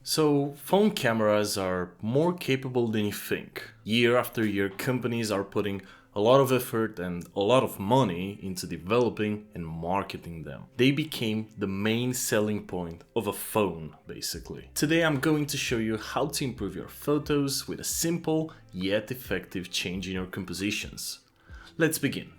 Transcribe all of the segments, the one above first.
So, phone cameras are more capable than you think. Year after year, companies are putting a lot of effort and a lot of money into developing and marketing them. They became the main selling point of a phone, basically. Today, I'm going to show you how to improve your photos with a simple yet effective change in your compositions. Let's begin.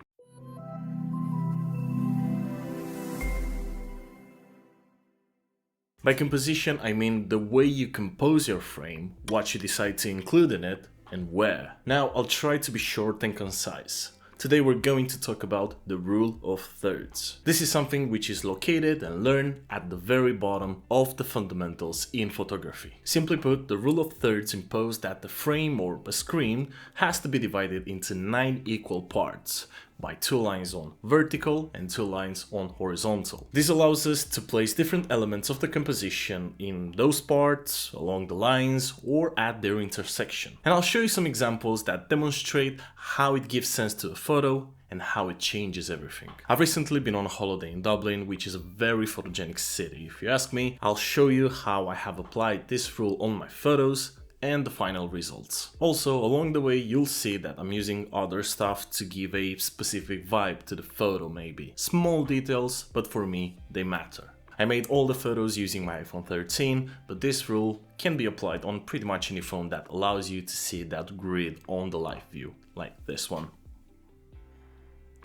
By composition, I mean the way you compose your frame, what you decide to include in it, and where. Now, I'll try to be short and concise. Today we're going to talk about the rule of thirds. This is something which is located and learned at the very bottom of the fundamentals in photography. Simply put, the rule of thirds imposes that the frame or a screen has to be divided into 9 equal parts, by 2 lines on vertical and 2 lines on horizontal. This allows us to place different elements of the composition in those parts, along the lines, or at their intersection. And I'll show you some examples that demonstrate how it gives sense to a photo and how it changes everything. I've recently been on a holiday in Dublin, which is a very photogenic city. If you ask me, I'll show you how I have applied this rule on my photos and the final results. Also, along the way, you'll see that I'm using other stuff to give a specific vibe to the photo maybe. Small details, but for me, they matter. I made all the photos using my iPhone 13, but this rule can be applied on pretty much any phone that allows you to see that grid on the live view, like this one.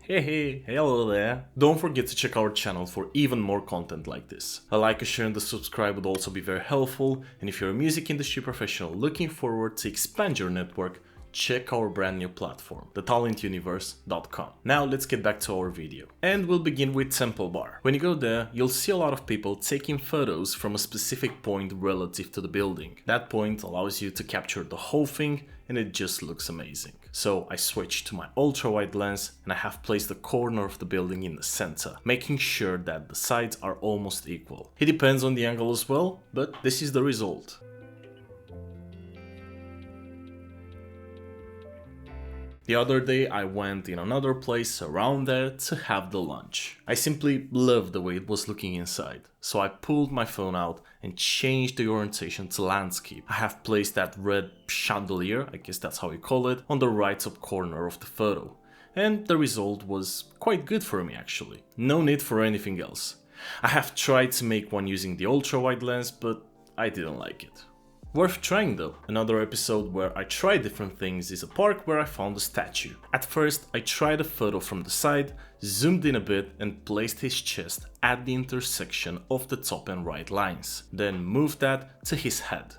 Hey, hello there! Don't forget to check our channel for even more content like this. A like, a share and a subscribe would also be very helpful, and if you're a music industry professional looking forward to expand your network, check our brand new platform, thetalentuniverse.com. Now let's get back to our video. And we'll begin with Temple Bar. When you go there, you'll see a lot of people taking photos from a specific point relative to the building. That point allows you to capture the whole thing, and it just looks amazing. So I switched to my ultra-wide lens and I have placed the corner of the building in the center, making sure that the sides are almost equal. It depends on the angle as well, but this is the result. The other day I went in another place around there to have the lunch. I simply loved the way it was looking inside, so I pulled my phone out and changed the orientation to landscape. I have placed that red chandelier, I guess that's how you call it, on the right top corner of the photo. And the result was quite good for me actually. No need for anything else. I have tried to make one using the ultra-wide lens, but I didn't like it. Worth trying though. Another episode where I tried different things is a park where I found a statue. At first I tried a photo from the side, zoomed in a bit and placed his chest at the intersection of the top and right lines. Then moved that to his head.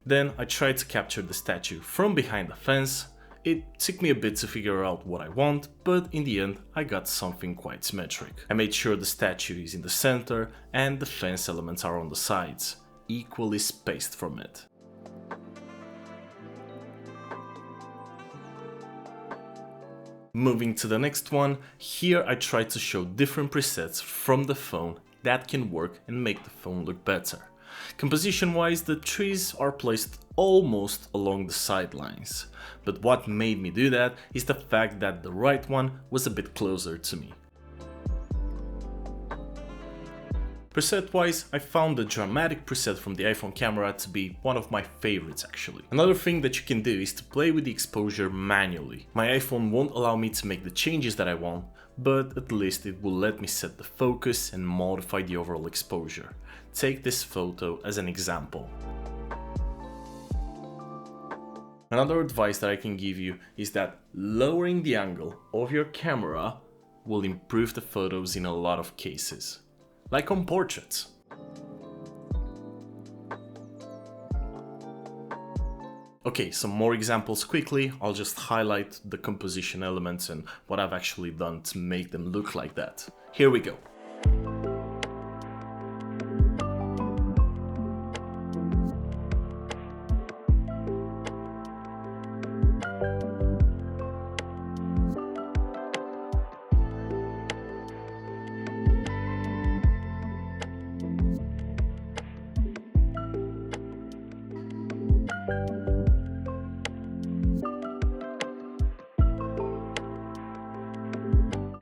Then I tried to capture the statue from behind the fence. It took me a bit to figure out what I want, but in the end I got something quite symmetric. I made sure the statue is in the center and the fence elements are on the sides, equally spaced from it. Moving to the next one, here I tried to show different presets from the phone that can work and make the phone look better. Composition wise, the trees are placed almost along the sidelines, but what made me do that is the fact that the right one was a bit closer to me. Preset wise, I found the dramatic preset from the iPhone camera to be one of my favorites actually. Another thing that you can do is to play with the exposure manually. My iPhone won't allow me to make the changes that I want, but at least it will let me set the focus and modify the overall exposure. Take this photo as an example. Another advice that I can give you is that lowering the angle of your camera will improve the photos in a lot of cases, like on portraits. Okay, some more examples quickly. I'll just highlight the composition elements and what I've actually done to make them look like that. Here we go.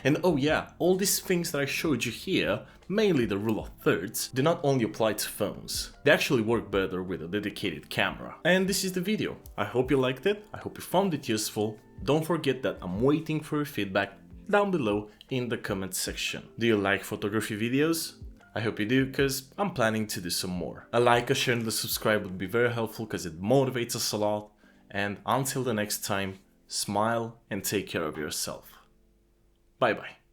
And oh yeah, all these things that I showed you here, mainly the rule of thirds, do not only apply to phones. They actually work better with a dedicated camera. And this is the video. I hope you liked it, I hope you found it useful. Don't forget that I'm waiting for your feedback down below in the comment section. Do you like photography videos? I hope you do, because I'm planning to do some more. A like, a share and a subscribe would be very helpful because it motivates us a lot. And until the next time, smile and take care of yourself. Bye bye.